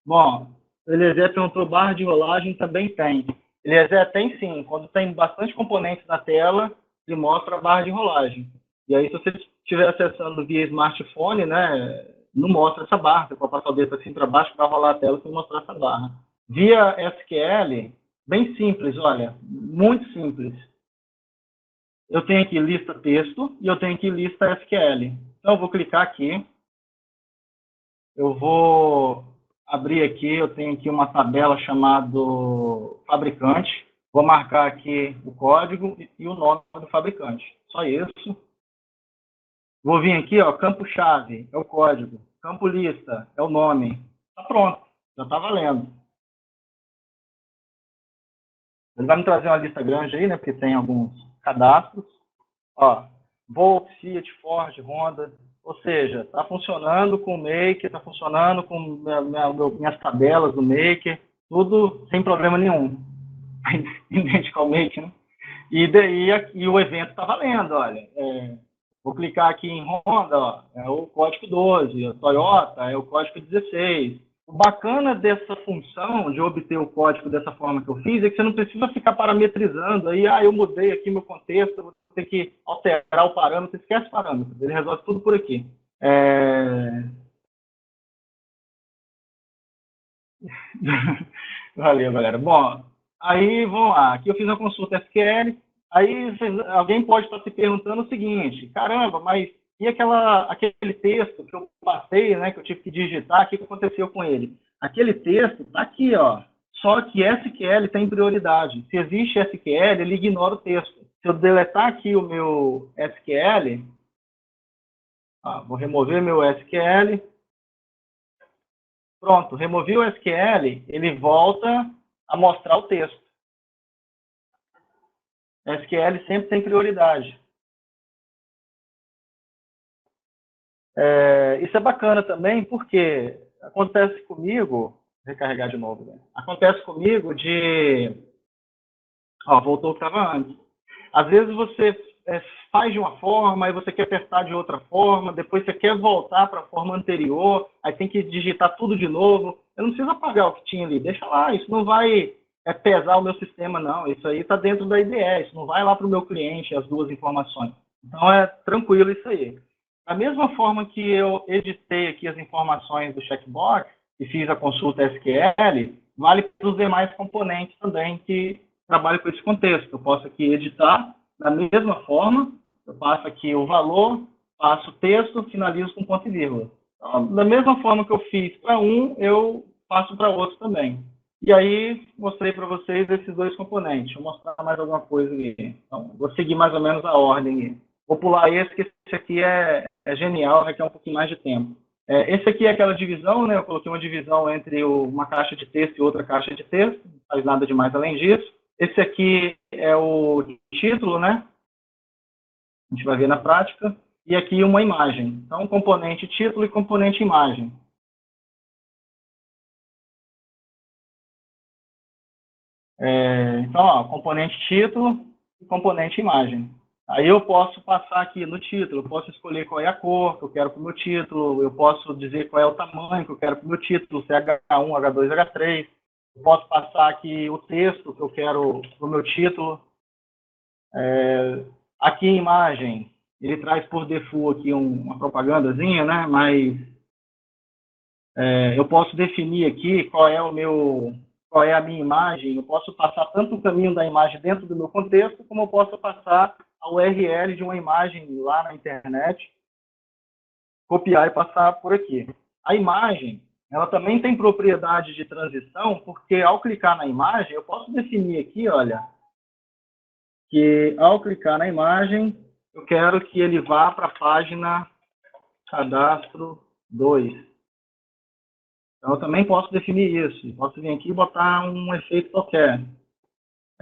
Bom, o Eliezer perguntou, barra de rolagem também tem. Eliezer tem sim, quando tem bastante componentes na tela, ele mostra a barra de rolagem. E aí, se você estiver acessando via smartphone, né, não mostra essa barra, você pode passar o dedo assim para baixo para rolar a tela sem mostrar essa barra. Via SQL, bem simples, olha, muito simples. Eu tenho aqui lista texto e eu tenho aqui lista SQL. Então, eu vou clicar aqui, eu vou abrir aqui, eu tenho aqui uma tabela chamada fabricante. Vou marcar aqui o código e o nome do fabricante. Só isso. Vou vir aqui, ó, campo-chave é o código, campo-lista é o nome. Tá pronto, já está valendo. Ele vai me trazer uma lista grande aí, né, porque tem alguns cadastros. Ó, Volks, Fiat, Ford, Honda. Ou seja, está funcionando com o Maker, está funcionando com minhas tabelas do Maker, tudo sem problema nenhum. Idêntico ao Maker, né? E o evento está valendo, olha. Vou clicar aqui em Honda, ó, é o código 12, a Toyota é o código 16. O bacana dessa função, de obter o código dessa forma que eu fiz, é que você não precisa ficar parametrizando, aí, eu mudei aqui meu contexto, vou ter que alterar o parâmetro, esquece o parâmetro, ele resolve tudo por aqui. Valeu, galera. Bom, aí vamos lá. Aqui eu fiz uma consulta SQL. Aí alguém pode estar se perguntando o seguinte: caramba, mas e aquele texto que eu passei, né, que eu tive que digitar, o que aconteceu com ele? Aquele texto está aqui, ó. Só que SQL tem prioridade. Se existe SQL, ele ignora o texto. Se eu deletar aqui o meu SQL, vou remover meu SQL. Pronto, removi o SQL, ele volta a mostrar o texto. SQL sempre tem prioridade. Isso é bacana também, porque acontece comigo, recarregar de novo, né? Acontece comigo de, voltou o que estava antes. Às vezes você faz de uma forma, aí você quer apertar de outra forma, depois você quer voltar para a forma anterior, aí tem que digitar tudo de novo. Eu não preciso apagar o que tinha ali, deixa lá, isso não vai pesar o meu sistema, não. Isso aí está dentro da IDE, isso não vai lá para o meu cliente, as duas informações. Então é tranquilo isso aí. Da mesma forma que eu editei aqui as informações do checkbox e fiz a consulta SQL, vale para os demais componentes também que trabalham com esse contexto. Eu posso aqui editar da mesma forma, eu passo aqui o valor, passo o texto, finalizo com ponto e vírgula. Então, da mesma forma que eu fiz para um, eu passo para outro também. E aí, mostrei para vocês esses dois componentes. Vou mostrar mais alguma coisa aqui. Então, vou seguir mais ou menos a ordem. Vou pular esse, que esse aqui é genial, requer um pouquinho mais de tempo. Esse aqui é aquela divisão, né? Eu coloquei uma divisão entre uma caixa de texto e outra caixa de texto, não faz nada de mais além disso. Esse aqui é o título, né? A gente vai ver na prática. E aqui uma imagem. Então, componente título e componente imagem. Então, componente título e componente imagem. Aí eu posso passar aqui no título, eu posso escolher qual é a cor que eu quero para o meu título, eu posso dizer qual é o tamanho que eu quero para o meu título, se é H1, H2, H3. Eu posso passar aqui o texto que eu quero para o meu título. Aqui em imagem, ele traz por default aqui uma propagandazinha, né? Mas eu posso definir aqui qual é a minha imagem. Eu posso passar tanto o caminho da imagem dentro do meu contexto, como eu posso passar a URL de uma imagem lá na internet, copiar e passar por aqui. A imagem, ela também tem propriedade de transição, porque ao clicar na imagem, eu posso definir aqui, olha, que ao clicar na imagem, eu quero que ele vá para a página cadastro 2. Então, eu também posso definir isso. Posso vir aqui e botar um efeito qualquer.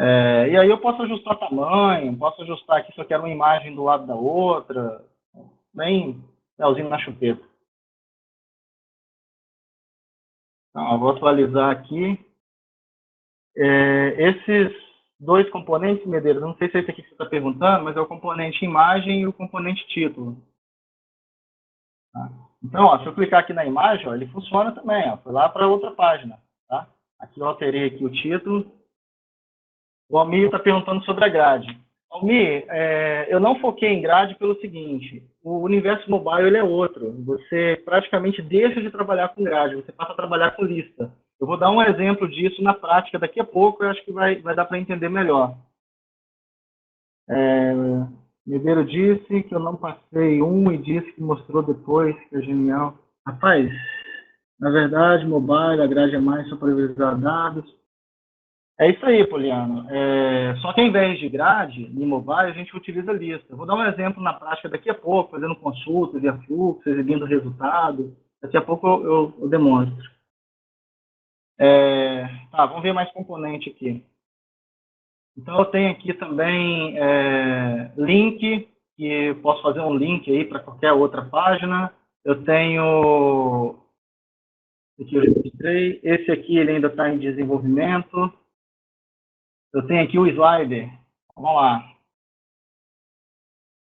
E aí eu posso ajustar tamanho, posso ajustar aqui se eu quero uma imagem do lado da outra. Bem melzinho na chupeta. Então, eu vou atualizar aqui. Esses dois componentes, Medeiros, não sei se é esse aqui que você está perguntando, mas é o componente imagem e o componente título. Tá? Então, se eu clicar aqui na imagem, ele funciona também. Foi lá para outra página. Tá? Aqui eu alterei aqui o título. O Almir está perguntando sobre a grade. Almir, eu não foquei em grade pelo seguinte: o universo mobile ele é outro. Você praticamente deixa de trabalhar com grade, você passa a trabalhar com lista. Eu vou dar um exemplo disso na prática daqui a pouco, eu acho que vai dar para entender melhor. Ribeiro disse que eu não passei e disse que mostrou depois, que é genial. Rapaz, na verdade, mobile, a grade é mais só para visualizar dados. É isso aí, Poliano. Só que ao invés de grade, em mobile, a gente utiliza lista. Eu vou dar um exemplo na prática daqui a pouco, fazendo consulta via fluxo, exibindo resultado. Daqui a pouco eu demonstro. Tá, vamos ver mais componente aqui. Então, eu tenho aqui também link, que eu posso fazer um link aí para qualquer outra página. Eu tenho... Aqui eu registrei. Esse aqui ele ainda está em desenvolvimento. Eu tenho aqui o slider. Vamos lá.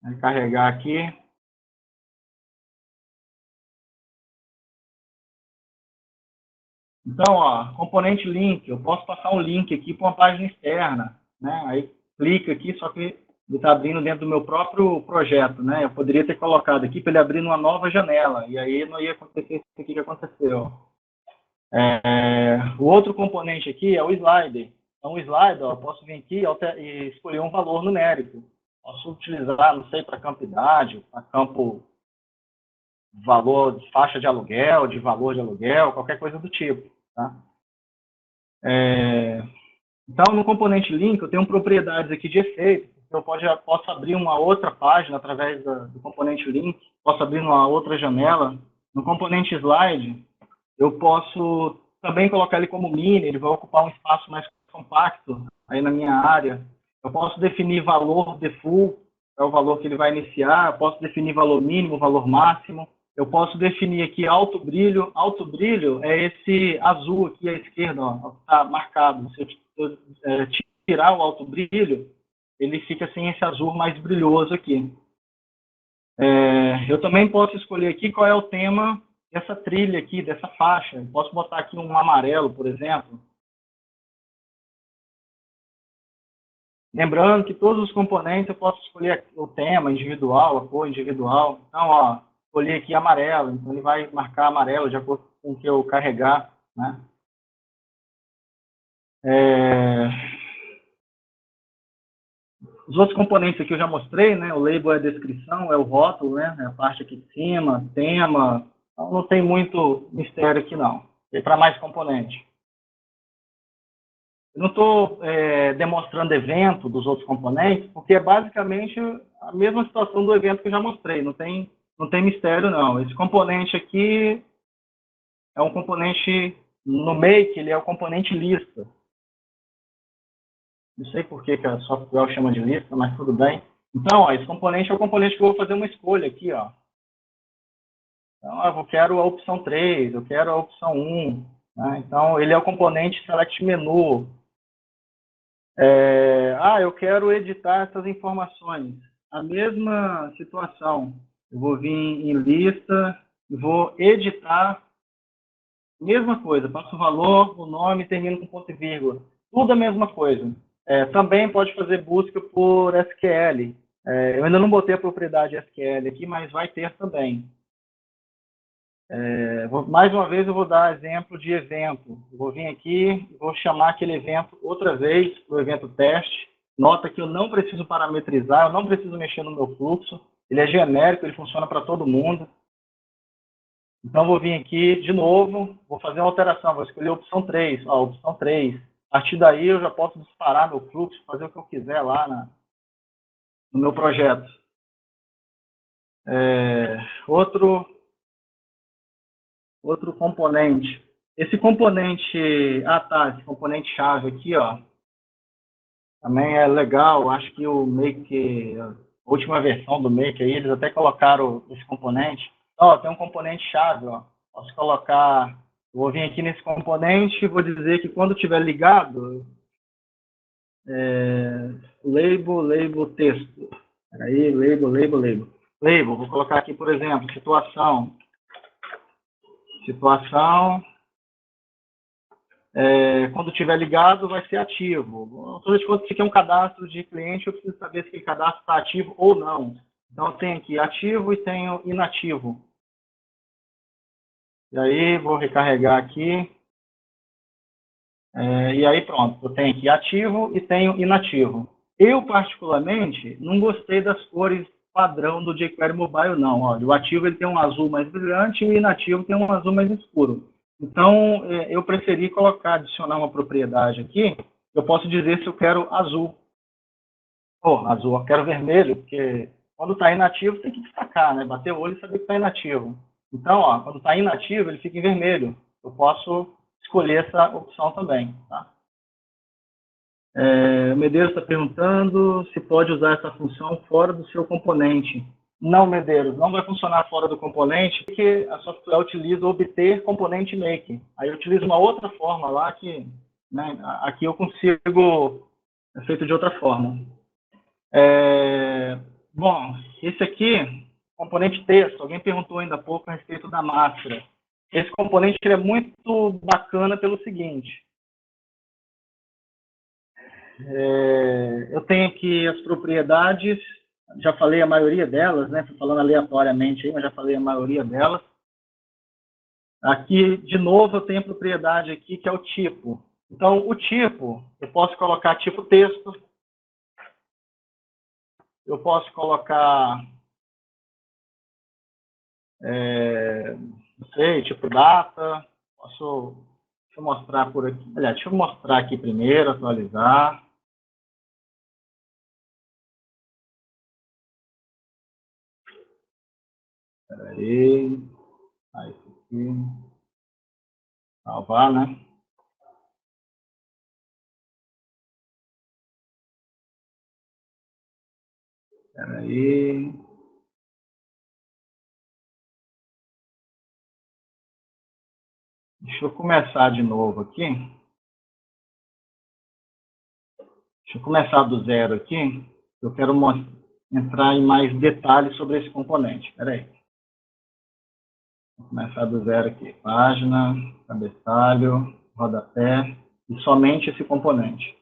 Vou carregar aqui. Então, ó, componente link. Eu posso passar um link aqui para uma página externa, né? Aí clica aqui, só que ele está abrindo dentro do meu próprio projeto, né? Eu poderia ter colocado aqui para ele abrir numa nova janela, e aí não ia acontecer isso aqui que aconteceu. O outro componente aqui é o slider. Então, o slider, ó, eu posso vir aqui e escolher um valor numérico. Posso utilizar, não sei, para campo idade, para campo valor de faixa de aluguel, de valor de aluguel, qualquer coisa do tipo. Tá? Então, no componente link, eu tenho propriedades aqui de efeito. Eu posso abrir uma outra página através do componente link, posso abrir uma outra janela. No componente slide, eu posso também colocar ele como mini, ele vai ocupar um espaço mais compacto aí na minha área. Eu posso definir valor default, é o valor que ele vai iniciar. Eu posso definir valor mínimo, valor máximo. Eu posso definir aqui alto brilho. Alto brilho é esse azul aqui à esquerda, está marcado. Se eu tirar o alto brilho, ele fica sem esse azul mais brilhoso aqui. Eu também posso escolher aqui qual é o tema dessa trilha aqui, dessa faixa. Eu posso botar aqui um amarelo, por exemplo. Lembrando que todos os componentes eu posso escolher o tema individual, a cor individual. Então, ó, escolhi aqui amarelo, então ele vai marcar amarelo de acordo com o que eu carregar, né? Os outros componentes aqui eu já mostrei, né? O label é a descrição, é o rótulo, né? É a parte aqui de cima, tema. Então, não tem muito mistério aqui, não. E para mais componente. Eu não estou demonstrando evento dos outros componentes, porque é basicamente a mesma situação do evento que eu já mostrei. Não tem mistério, não. Esse componente aqui é um componente no make, ele é o componente lista. Não sei por que a software chama de lista, mas tudo bem. Então, ó, esse componente é o componente que eu vou fazer uma escolha aqui, ó. Então, eu quero a opção 3, eu quero a opção 1. Né? Então, ele é o componente select menu. Eu quero editar essas informações. A mesma situação. Eu vou vir em lista, vou editar. Mesma coisa, passo o valor, o nome, termino com ponto e vírgula. Tudo a mesma coisa. Também pode fazer busca por SQL. Eu ainda não botei a propriedade SQL aqui, mas vai ter também. Mais uma vez, eu vou dar exemplo de evento. Eu vou vir aqui e vou chamar aquele evento outra vez, para o evento teste. Nota que eu não preciso parametrizar, eu não preciso mexer no meu fluxo. Ele é genérico, ele funciona para todo mundo. Então, vou vir aqui de novo, vou fazer uma alteração, vou escolher a opção 3. Ó, opção 3. A partir daí, eu já posso disparar meu fluxo, fazer o que eu quiser lá no meu projeto. Outro componente. Esse componente, esse componente chave aqui, ó, também é legal. Acho que o Make, a última versão do Make aí, eles até colocaram esse componente. Ó, tem um componente chave, ó. Posso colocar, vou vir aqui nesse componente e vou dizer que quando estiver ligado, label texto. Aí, label. Vou colocar aqui, por exemplo, situação, quando estiver ligado, vai ser ativo. Todas as coisas que é um cadastro de cliente, eu preciso saber se aquele cadastro está ativo ou não. Então, eu tenho aqui ativo e tenho inativo. E aí, vou recarregar aqui. E aí, pronto. Eu tenho aqui ativo e tenho inativo. Eu, particularmente, não gostei das cores padrão do jQuery Mobile, não. Olha, o ativo ele tem um azul mais brilhante e o inativo tem um azul mais escuro. Então, eu preferi adicionar uma propriedade aqui. eu posso dizer se eu quero azul. Ou azul, eu quero vermelho, porque quando está inativo tem que destacar, né? Bater o olho e saber que está inativo. Então, ó, quando está inativo, ele fica em vermelho. Eu posso escolher essa opção também, tá? O Medeiros está perguntando se pode usar essa função fora do seu componente. Não, Medeiros, não vai funcionar fora do componente, porque a software utiliza obter componente make. Aí eu utilizo uma outra forma lá que, né, aqui eu consigo, é feito de outra forma. Bom, esse aqui, componente texto, alguém perguntou ainda há pouco a respeito da máscara. Esse componente ele é muito bacana pelo seguinte. Eu tenho aqui as propriedades, já falei a maioria delas, né? Estou falando aleatoriamente aí, mas já falei a maioria delas. Aqui, de novo, eu tenho a propriedade aqui, que é o tipo. Então, o tipo, eu posso colocar tipo texto, eu posso colocar, não sei, tipo data, deixa eu mostrar por aqui. Aliás, deixa eu mostrar aqui primeiro, atualizar. Espera aí. Isso aqui. Salvar, né? Espera aí. Deixa eu começar de novo aqui. Deixa eu começar do zero aqui. Eu quero entrar em mais detalhes sobre esse componente. Espera aí. Vou começar do zero aqui. Página, cabeçalho, rodapé e somente esse componente.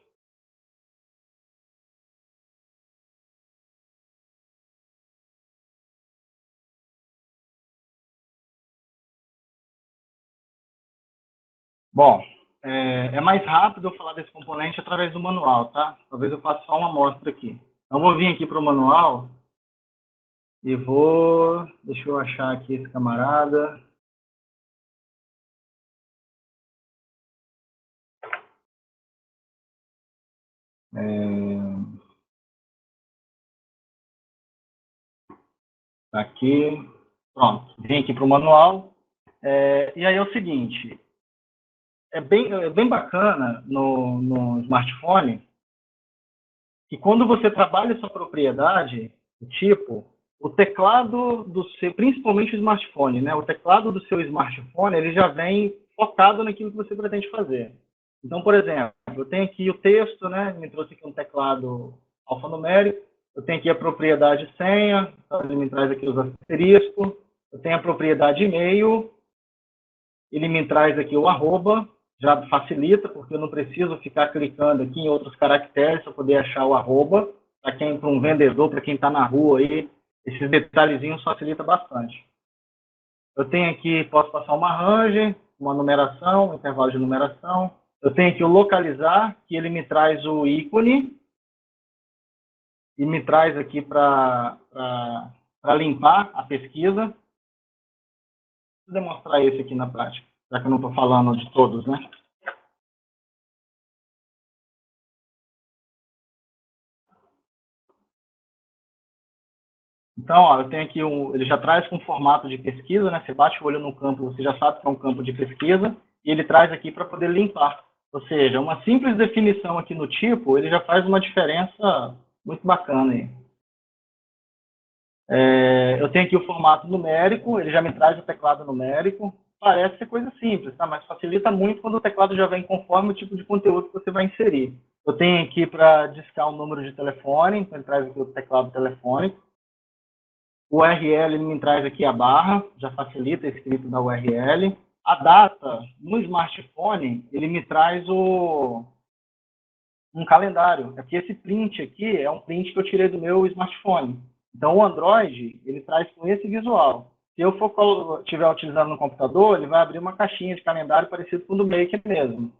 Bom, é mais rápido eu falar desse componente através do manual, tá? Talvez eu faça só uma amostra aqui. Então, eu vou vir aqui para o manual e vou... Deixa eu achar aqui esse camarada. Aqui. Pronto. Vim aqui para o manual. E aí é o seguinte. É bem bacana no smartphone que quando você trabalha sua propriedade, o tipo, o teclado do seu, principalmente o smartphone, né? O teclado do seu smartphone, ele já vem focado naquilo que você pretende fazer. Então, por exemplo, eu tenho aqui o texto, né? Me trouxe aqui um teclado alfanumérico. Eu tenho aqui a propriedade senha, então ele me traz aqui os asteriscos. Eu tenho a propriedade e-mail, ele me traz aqui o arroba, já facilita, porque eu não preciso ficar clicando aqui em outros caracteres para poder achar o arroba. Para um vendedor, para quem está na rua aí, esses detalhezinhos facilita bastante. Eu tenho aqui, posso passar uma range, uma numeração, um intervalo de numeração. Eu tenho aqui o localizar, que ele me traz o ícone e me traz aqui para limpar a pesquisa. Vou demonstrar esse aqui na prática, já que eu não estou falando de todos, né? Então, ó, eu tenho aqui ele já traz com formato de pesquisa, né? Você bate o olho no campo, você já sabe que é um campo de pesquisa, e ele traz aqui para poder limpar. Ou seja, uma simples definição aqui no tipo, ele já faz uma diferença muito bacana aí. Eu tenho aqui o formato numérico, ele já me traz o teclado numérico. Parece ser coisa simples, tá? Mas facilita muito quando o teclado já vem conforme o tipo de conteúdo que você vai inserir. Eu tenho aqui para discar o número de telefone, então ele traz aqui o teclado telefônico. O URL ele me traz aqui a barra, já facilita a escrita da URL. A data, no smartphone, ele me traz um calendário. Aqui esse print aqui é um print que eu tirei do meu smartphone. Então o Android, ele traz com esse visual. Se eu estiver utilizando no computador, ele vai abrir uma caixinha de calendário parecido com o do Maker mesmo.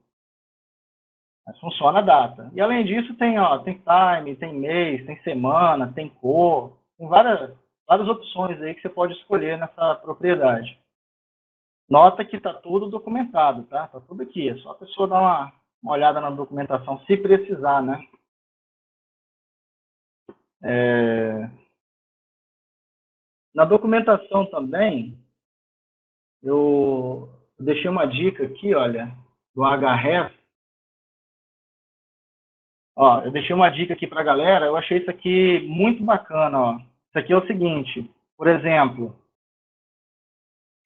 Mas funciona a data. E além disso, tem time, tem mês, tem semana, tem cor, tem várias opções aí que você pode escolher nessa propriedade. Nota que está tudo documentado, tá? Está tudo aqui. É só a pessoa dar uma olhada na documentação, se precisar, né? Na documentação também, eu deixei uma dica aqui, olha, do Href. Ó, eu deixei uma dica aqui para a galera, eu achei isso aqui muito bacana, ó. Isso aqui é o seguinte, por exemplo,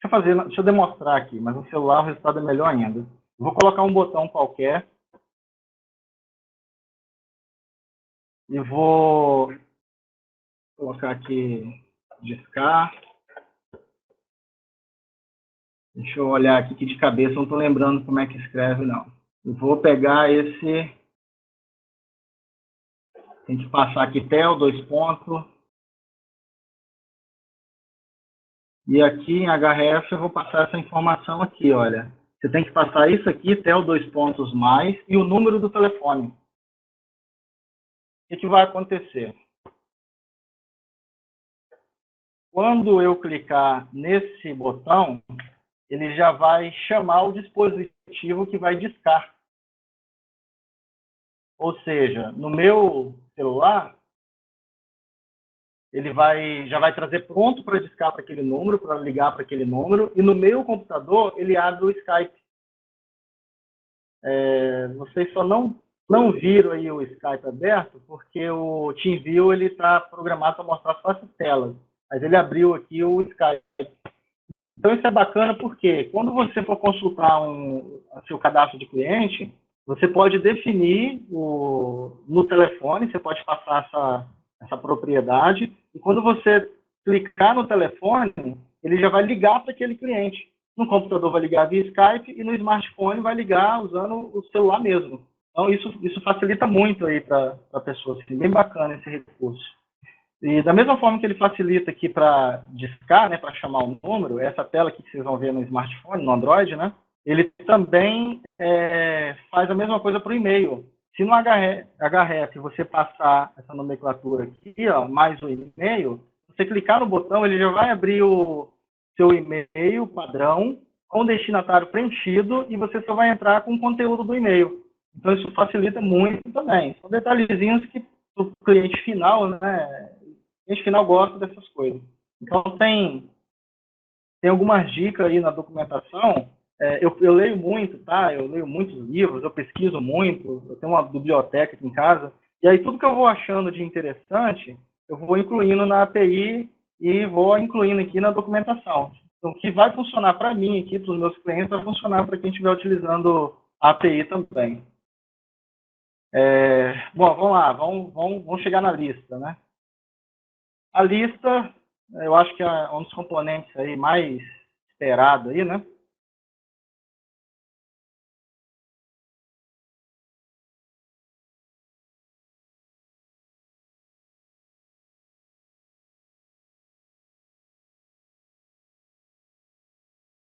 deixa eu demonstrar aqui, mas no celular o resultado é melhor ainda. Eu vou colocar um botão qualquer e vou colocar aqui discar. Deixa eu olhar aqui que de cabeça não estou lembrando como é que escreve, não. Eu vou pegar esse... Tem que passar aqui tel, 2 pontos. E aqui em Href eu vou passar essa informação aqui, olha. Você tem que passar isso aqui, tel, 2 pontos mais, e o número do telefone. O que vai acontecer? Quando eu clicar nesse botão, ele já vai chamar o dispositivo que vai discar. Ou seja, no meu celular, ele já vai trazer pronto para discar para aquele número, para ligar para aquele número, e no meu computador ele abre o Skype. Vocês só não viram aí o Skype aberto, porque o TeamViewer ele está programado para mostrar só essa tela. Mas ele abriu aqui o Skype. Então isso é bacana porque quando você for consultar o seu cadastro de cliente, você pode definir no telefone, você pode passar essa propriedade, e quando você clicar no telefone, ele já vai ligar para aquele cliente. No computador vai ligar via Skype e no smartphone vai ligar usando o celular mesmo. Então isso facilita muito aí para a pessoa, assim, bem bacana esse recurso. E da mesma forma que ele facilita aqui para discar, né, para chamar o número, essa tela aqui que vocês vão ver no smartphone, no Android, né, ele também faz a mesma coisa para o e-mail. Se no Href você passar essa nomenclatura aqui, ó, mais o e-mail, você clicar no botão, ele já vai abrir o seu e-mail padrão com o destinatário preenchido e você só vai entrar com o conteúdo do e-mail. Então isso facilita muito também. São detalhezinhos que o cliente final, né, o cliente final gosta dessas coisas. Então tem algumas dicas aí na documentação. Eu leio muito, tá? Eu leio muitos livros, eu pesquiso muito, eu tenho uma biblioteca aqui em casa, e aí tudo que eu vou achando de interessante, eu vou incluindo na API e vou incluindo aqui na documentação. Então, o que vai funcionar para mim aqui, para os meus clientes, vai funcionar para quem estiver utilizando a API também. Bom, vamos lá, vamos chegar na lista, né? A lista, eu acho que é um dos componentes aí mais esperado aí, né?